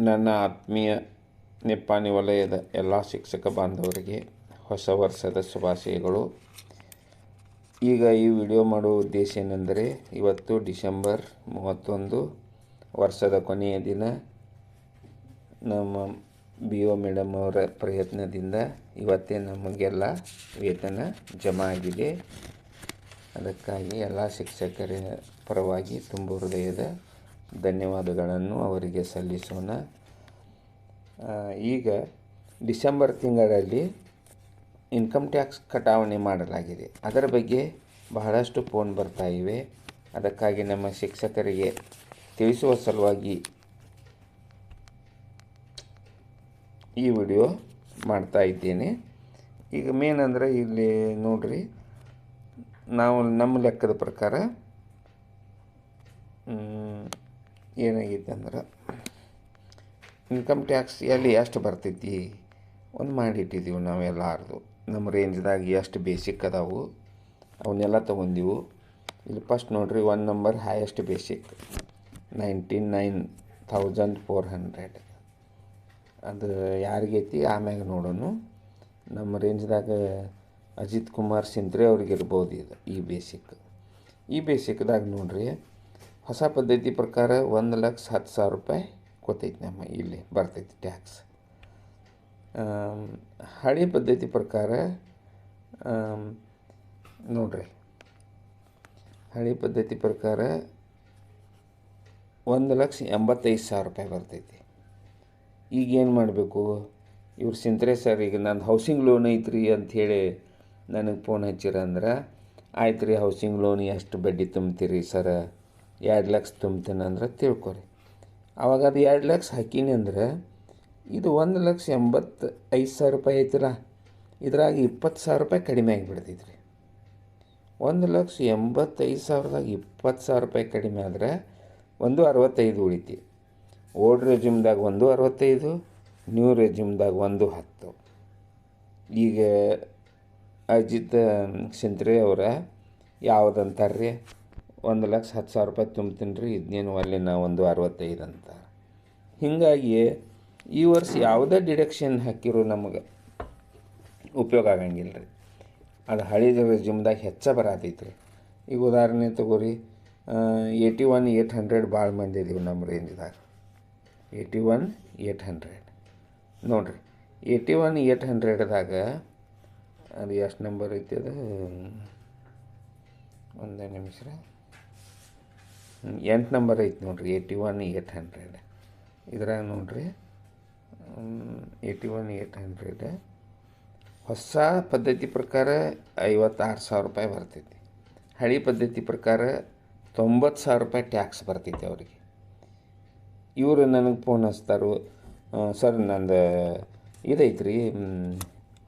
ನನ್ನ ಆತ್ಮೀಯ ನಿಪ್ಪಾಣಿ ವಲಯದ ಎಲ್ಲ ಶಿಕ್ಷಕ ಬಾಂಧವರಿಗೆ ಹೊಸ ವರ್ಷದ ಶುಭಾಶಯಗಳು. ಈಗ ಈ ವಿಡಿಯೋ ಮಾಡುವ ಉದ್ದೇಶ ಏನೆಂದರೆ, ಇವತ್ತು ಡಿಸೆಂಬರ್ 31 ವರ್ಷದ ಕೊನೆಯ ದಿನ. ನಮ್ಮ BO ಮೇಡಮ್ ಅವರ ಪ್ರಯತ್ನದಿಂದ ಇವತ್ತೇ ನಮಗೆಲ್ಲ ವೇತನ ಜಮಾ ಆಗಿದೆ. ಅದಕ್ಕಾಗಿ ಎಲ್ಲ ಶಿಕ್ಷಕರ ಪರವಾಗಿ ತುಂಬ ಹೃದಯದ ಧನ್ಯವಾದಗಳನ್ನು ಅವರಿಗೆ ಸಲ್ಲಿಸೋಣ. ಈಗ ಡಿಸೆಂಬರ್ ತಿಂಗಳಲ್ಲಿ ಇನ್ಕಮ್ ಟ್ಯಾಕ್ಸ್ ಕಟಾವಣೆ ಮಾಡಲಾಗಿದೆ. ಅದರ ಬಗ್ಗೆ ಬಹಳಷ್ಟು ಫೋನ್ ಬರ್ತಾ ಇವೆ. ಅದಕ್ಕಾಗಿ ನಮ್ಮ ಶಿಕ್ಷಕರಿಗೆ ತಿಳಿಸುವ ಸಲುವಾಗಿ ಈ ವಿಡಿಯೋ ಮಾಡ್ತಾ ಇದ್ದೇನೆ. ಈಗ ಮೇನ್ ಅಂದರೆ ಇಲ್ಲಿ ನೋಡ್ರಿ, ನಾವು ನಮ್ಮ ಲೆಕ್ಕದ ಪ್ರಕಾರ ಏನಾಗೈತೆ ಅಂದ್ರೆ, ಇನ್ಕಮ್ ಟ್ಯಾಕ್ಸ್ ಎಲ್ಲಿ ಎಷ್ಟು ಬರ್ತೈತಿ ಒಂದು ಮಾಡಿಟ್ಟಿದ್ದೀವಿ ನಾವೆಲ್ಲರದು. ನಮ್ಮ ರೇಂಜ್ದಾಗ ಎಷ್ಟು ಬೇಸಿಕ್ ಅದಾವು ಅವನ್ನೆಲ್ಲ ತೊಗೊಂಡಿವು. ಇಲ್ಲಿ ಫಸ್ಟ್ ನೋಡ್ರಿ, 1 ನಂಬರ್ ಹೈಯೆಸ್ಟ್ ಬೇಸಿಕ್ 99,400. ಅದು ಯಾರಿಗೈತಿ ಆಮ್ಯಾಗ ನೋಡೋಣ. ನಮ್ಮ ರೇಂಜ್ದಾಗ ಅಜಿತ್ ಕುಮಾರ್ ಸಿಂತ್ರೆ ಅವ್ರಿಗೆ ಇರ್ಬೋದು ಇದು ಈ ಬೇಸಿಕ್ದಾಗ ನೋಡ್ರಿ. ಹೊಸ ಪದ್ಧತಿ ಪ್ರಕಾರ 1,10,000 ರೂಪಾಯಿ ಕೊತೈತಿ ನಮ್ಮ ಇಲ್ಲಿ ಬರ್ತೈತಿ ಟ್ಯಾಕ್ಸ್. ಹಳೆ ಪದ್ಧತಿ ಪ್ರಕಾರ ನೋಡ್ರಿ, ಹಳೆ ಪದ್ಧತಿ ಪ್ರಕಾರ 1,85,000 ರೂಪಾಯಿ ಬರ್ತೈತಿ. ಈಗೇನು ಮಾಡಬೇಕು, ಇವ್ರು ಸಿಂತ್ರೆ ಸರ್ ಈಗ ನಂದು ಹೌಸಿಂಗ್ ಲೋನ್ ಐತ್ರಿ ಅಂಥೇಳಿ ನನಗೆ ಫೋನ್ ಹಚ್ಚಿರ ಅಂದ್ರೆ, ಆಯ್ತು ರೀ ಹೌಸಿಂಗ್ ಲೋನ್ ಎಷ್ಟು ಬಡ್ಡಿ ತುಂಬ್ತೀರಿ ಸರ, 2 ಲಕ್ಷ ತುಂಬ್ತೇನೆ ಅಂದ್ರೆ ತಿಳ್ಕೊರಿ. ಆವಾಗ ಅದು 2 ಲಕ್ಷ ಹಾಕೀನಿ ಅಂದ್ರೆ ಇದು 1,85,000 ರೂಪಾಯಿ ಐತಿಲ್ಲ, ಇದ್ರಾಗ 20,000 ರೂಪಾಯಿ ಕಡಿಮೆ ಆಗಿಬಿಡ್ತೈತಿ ರೀ. 1,85,000ದಾಗ 20,000 ರೂಪಾಯಿ ಕಡಿಮೆ ಆದರೆ 1,65 ಉಳಿತಿ. Old ರೆಜ್ಯೂಮ್ದಾಗ 1,65, new ರೆಜ್ಯೂಮ್ದಾಗ 1,10. ಈಗ ಅಜಿತ್ ಸಿಂತ್ರೆ ಅವರ ಯಾವುದಂತಾರ್ರಿ, 1,10,000 ರೂಪಾಯಿ ತುಂಬ್ತೀನಿ ರೀ, ಇದನ್ನೇನು ಅಲ್ಲಿ ನಾವು 1,65 ಅಂತ. ಹೀಗಾಗಿ ಈ ವರ್ಷ ಯಾವುದೇ ಡಿಡಕ್ಷನ್ ಹಾಕಿರೋ ನಮಗೆ ಉಪಯೋಗ ಆಗಂಗಿಲ್ಲ ರೀ. ಅದು ಹಳಿದ ರೆಜ್ಯೂಮ್ದಾಗ ಹೆಚ್ಚ ಬರತೈತಿ ರೀ. ಈಗ ಉದಾಹರಣೆ ತೊಗೋರಿ, 81,800 ಭಾಳ ಮಂದಿ ಇದೀವಿ ನಮ್ಮ ರೇಂಜ್ದಾಗ. 81,800 ನೋಡಿರಿ. 81,800ದಾಗ ಅದು ಎಷ್ಟು ನಂಬರ್ ಐತಿ, ಅದು ಒಂದೇ ನಿಮಿಷ, 8 ನಂಬರ್ ಐತಿ ನೋಡಿರಿ. 81,800 ಇದ್ರಾಗ ನೋಡಿರಿ, 81,800 ಹೊಸ ಪದ್ಧತಿ ಪ್ರಕಾರ 56,000 ರೂಪಾಯಿ ಬರ್ತೈತಿ. ಹಳೆ ಪದ್ಧತಿ ಪ್ರಕಾರ 90,000 ರೂಪಾಯಿ ಟ್ಯಾಕ್ಸ್ ಬರ್ತೈತಿ ಅವರಿಗೆ. ಇವರು ನನಗೆ ಫೋನ್ ಹಚ್ತಾರು, ಸರ್ ನಂದು ಇದೈತಿ ರೀ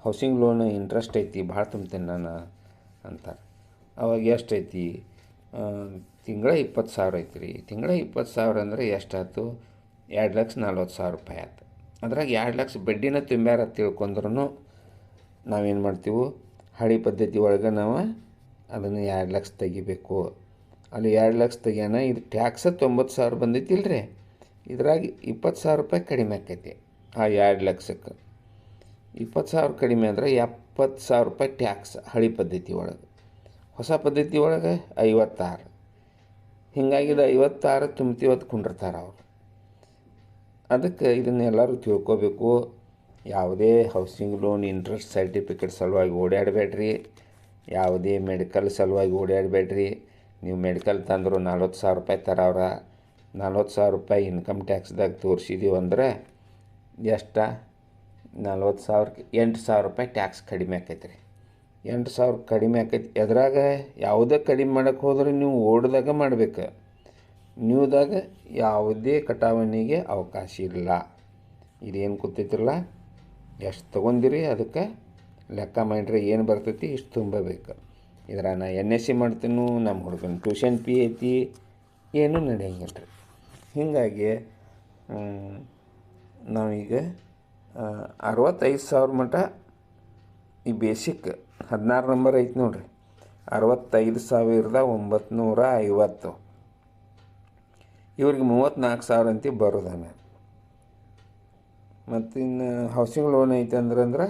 ಹೌಸಿಂಗ್ ಲೋನ್ ಇಂಟ್ರೆಸ್ಟ್ ಐತಿ, ಭಾಳ ತುಂಬ್ತೇನೆ ನಾನು ಅಂತಾರೆ. ಅವಾಗ ಎಷ್ಟು ಐತಿ, ತಿಂಗಳ 20,000 ಐತಿ ರೀ. ತಿಂಗಳ 20,000 ಅಂದರೆ ಎಷ್ಟಾಯ್ತು, 2,40,000 ರೂಪಾಯಿ ಆಯ್ತು. ಅದ್ರಾಗ 2 ಲಕ್ಷ ಬಡ್ಡಿನ ತುಂಬ್ಯಾರ ತಿಳ್ಕೊಂಡ್ರೂ ನಾವೇನು ಮಾಡ್ತೀವಿ, ಹಳೆ ಪದ್ಧತಿ ಒಳಗೆ ನಾವು ಅದನ್ನು 2 ಲಕ್ಷ ತೆಗಿಬೇಕು. ಅಲ್ಲಿ 2 ಲಕ್ಷ ತೆಗ್ಯಾನ, ಇದು ಟ್ಯಾಕ್ಸ 90,000 ಬಂದೈತಿಲ್ಲ ರೀ, ಇದ್ರಾಗ 20,000 ರೂಪಾಯಿ ಕಡಿಮೆ ಆಕೈತಿ. ಆ 2 ಲಕ್ಷಕ್ಕೆ 20,000 ಕಡಿಮೆ ಅಂದರೆ 70,000 ರೂಪಾಯಿ ಟ್ಯಾಕ್ಸ್ ಹಳೆ ಪದ್ಧತಿ ಒಳಗೆ. ಹೊಸ ಪದ್ಧತಿ ಒಳಗೆ 56. ಹಿಂಗಾಗಿದ್ದು 56 ತುಂಬ್ತೀವತ್ತು ಕುಂಡಿರ್ತಾರೆ ಅವರು. ಅದಕ್ಕೆ ಇದನ್ನೆಲ್ಲರೂ ತಿಳ್ಕೊಬೇಕು. ಯಾವುದೇ ಹೌಸಿಂಗ್ ಲೋನ್ ಇಂಟ್ರೆಸ್ಟ್ ಸರ್ಟಿಫಿಕೇಟ್ ಸಲುವಾಗಿ ಓಡಾಡಬೇಡ್ರಿ, ಯಾವುದೇ ಮೆಡಿಕಲ್ ಸಲುವಾಗಿ ಓಡಾಡಬೇಡ್ರಿ. ನೀವು ಮೆಡಿಕಲ್ ತಂದರು 40,000 ರೂಪಾಯಿ ತರವ್ರ, 40,000 ರೂಪಾಯಿ ಇನ್ಕಮ್ ಟ್ಯಾಕ್ಸ್ದಾಗ ತೋರಿಸಿದೀವಿ ಅಂದ್ರೆ ಎಷ್ಟು, 40,000ಕ್ಕೆ 8,000 ರೂಪಾಯಿ ಟ್ಯಾಕ್ಸ್ ಕಡಿಮೆ ಆಕೈತೆ ರೀ. 8,000 ಕಡಿಮೆ ಆಕೈತಿ. ಎದ್ರಾಗ ಯಾವುದೇ ಕಡಿಮೆ ಮಾಡೋಕ್ಕೆ ಹೋದ್ರೆ ನೀವು ಓಡ್ದಾಗ ಮಾಡಬೇಕು, ನ್ಯೂದಾಗ ಯಾವುದೇ ಕಟಾವಣೆಗೆ ಅವಕಾಶ ಇಲ್ಲ. ಇದೇನು ಕೂತೈತಿರಲ್ಲ, ಎಷ್ಟು ತೊಗೊಂಡಿರಿ ಅದಕ್ಕೆ ಲೆಕ್ಕ ಮಾಡಿರಿ, ಏನು ಬರ್ತೈತಿ ಇಷ್ಟು ತುಂಬಬೇಕು. ಇದ್ರ ನಾ NSC ಮಾಡ್ತೀನಿ, ನಮ್ಮ ಹುಡುಗನ ಟ್ಯೂಷನ್ ಫೀ ಐತಿ, ಏನೂ ನಡೆಯಂಗಿಲ್ಲ ರೀ. ಹೀಗಾಗಿ ನಾವೀಗ 65,000 ಮಟ್ಟ ಈ ಬೇಸಿಕ್ 16 ನಂಬರ್ ಐತಿ ನೋಡಿರಿ, 65,950. ಇವ್ರಿಗೆ 34,000 ಅಂತ ಬರೋದಾನ. ಮತ್ತು ಇನ್ನು ಹೌಸಿಂಗ್ ಲೋನ್ ಐತೆ ಅಂದ್ರೆ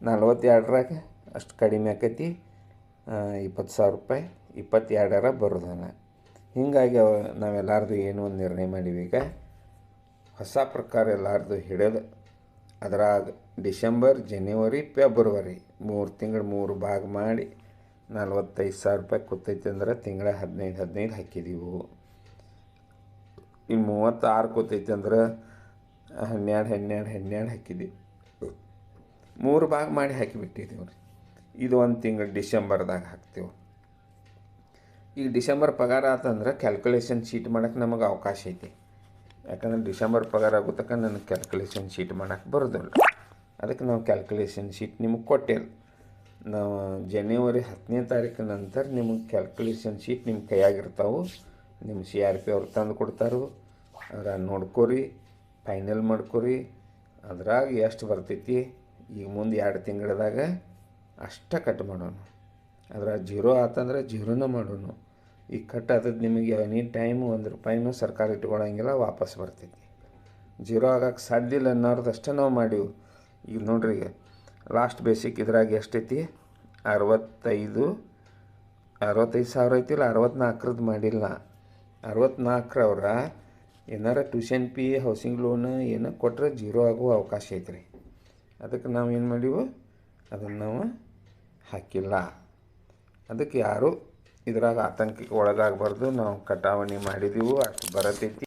42ರಾಗ ಅಷ್ಟು ಕಡಿಮೆ ಆಕೈತಿ, 20,000 ರೂಪಾಯಿ 22 ಬರೋದನ. ಹೀಗಾಗಿ ನಾವೆಲ್ಲರದು ಏನು ಒಂದು ನಿರ್ಣಯ ಮಾಡೀವಿ. ಈಗ ಹೊಸ ಪ್ರಕಾರ ಎಲ್ಲರದು ಹಿಡಿದು ಅದ್ರಾಗ ಡಿಸೆಂಬರ್, ಜನವರಿ, ಫೆಬ್ರವರಿ 3 ತಿಂಗಳು 3 ಭಾಗ ಮಾಡಿ 45,000 ರೂಪಾಯಿ ಕೂತೈತಿ ಅಂದ್ರೆ ತಿಂಗಳ 15 ಹಾಕಿದೀವು. ಇನ್ನು 36 ಕೂತೈತಿ ಅಂದ್ರೆ 12 ಹಾಕಿದ್ದೀವಿ. 3 ಭಾಗ ಮಾಡಿ ಹಾಕಿಬಿಟ್ಟಿದ್ದೀವಿ ರೀ. ಇದು ಒಂದು ತಿಂಗಳು ಡಿಸೆಂಬರ್ದಾಗ ಹಾಕ್ತೇವೆ. ಈಗ ಡಿಸೆಂಬರ್ ಪಗಾರ ಆತಂದ್ರೆ ಕ್ಯಾಲ್ಕುಲೇಷನ್ ಶೀಟ್ ಮಾಡೋಕ್ಕೆ ನಮಗೆ ಅವಕಾಶ ಐತಿ. ಯಾಕಂದ್ರೆ ಡಿಸೆಂಬರ್ ಪಗಾರ ಆಗೋ ತನಕ ನನಗೆ ಕ್ಯಾಲ್ಕುಲೇಷನ್ ಶೀಟ್ ಮಾಡೋಕ್ಕೆ ಬರೋದಿಲ್ಲ. ಅದಕ್ಕೆ ನಾವು ಕ್ಯಾಲ್ಕುಲೇಷನ್ ಶೀಟ್ ನಿಮಗೆ ಕೊಟ್ಟಿಲ್ಲ. ನಾವು ಜನವರಿ 10ನೇ ತಾರೀಕು ನಂತರ ನಿಮಗೆ ಕ್ಯಾಲ್ಕುಲೇಷನ್ ಶೀಟ್ ನಿಮ್ಮ ಕೈಯಾಗಿರ್ತಾವೆ. ನಿಮ್ಮ CRP ಅವ್ರು ತಂದು ಕೊಡ್ತಾರೆ. ಅದ್ರಾಗ ನೋಡ್ಕೊರಿ, ಫೈನಲ್ ಮಾಡ್ಕೊರಿ, ಅದ್ರಾಗ ಎಷ್ಟು ಬರ್ತೈತಿ. ಈಗ ಮುಂದೆ 2 ತಿಂಗಳದಾಗ ಅಷ್ಟೇ ಕಟ್ ಮಾಡೋಣ. ಅದ್ರಾಗ ಜೀರೋ ಆತಂದ್ರೆ ಜೀರೋನ ಮಾಡೋಣ. ಈಗ ಕಟ್ ಆದದ್ದು ನಿಮಗೆ ಎನಿ ಟೈಮ್ 1 ರೂಪಾಯಿನೂ ಸರ್ಕಾರ ಇಟ್ಕೊಳ್ಳೋಂಗಿಲ್ಲ, ವಾಪಸ್ ಬರ್ತೈತಿ. ಜೀರೋ ಆಗಕ್ಕೆ ಸಾಧ್ಯ ಇಲ್ಲ ಅನ್ನೋರ್ದು ಅಷ್ಟೇ ನಾವು ಮಾಡೀವಿ. ಈಗ ನೋಡ್ರಿ, ಈಗ ಲಾಸ್ಟ್ ಬೇಸಿಕ್ ಇದ್ರಾಗ ಎಷ್ಟೈತಿ, 65,000 ಐತಿಲ್ಲ, 64ರದ್ದು ಮಾಡಿಲ್ಲ. 64ರವ್ರ ಏನಾರ ಟ್ಯೂಷನ್ ಫೀ, ಹೌಸಿಂಗ್ ಲೋನ್ ಏನೋ ಕೊಟ್ಟರೆ ಜೀರೋ ಆಗುವ ಅವಕಾಶ ಐತ್ರಿ. ಅದಕ್ಕೆ ನಾವು ಏನು ಮಾಡೀವಿ, ಅದನ್ನು ನಾವು ಹಾಕಿಲ್ಲ. ಅದಕ್ಕೆ ಯಾರು ಇದ್ರಾಗ ಆತಂಕಕ್ಕೆ ಒಳಗಾಗಬಾರ್ದು. ನಾವು ಕಟಾವಣೆ ಮಾಡಿದ್ದೀವಿ, ಅಷ್ಟು ಬರತೈತಿ.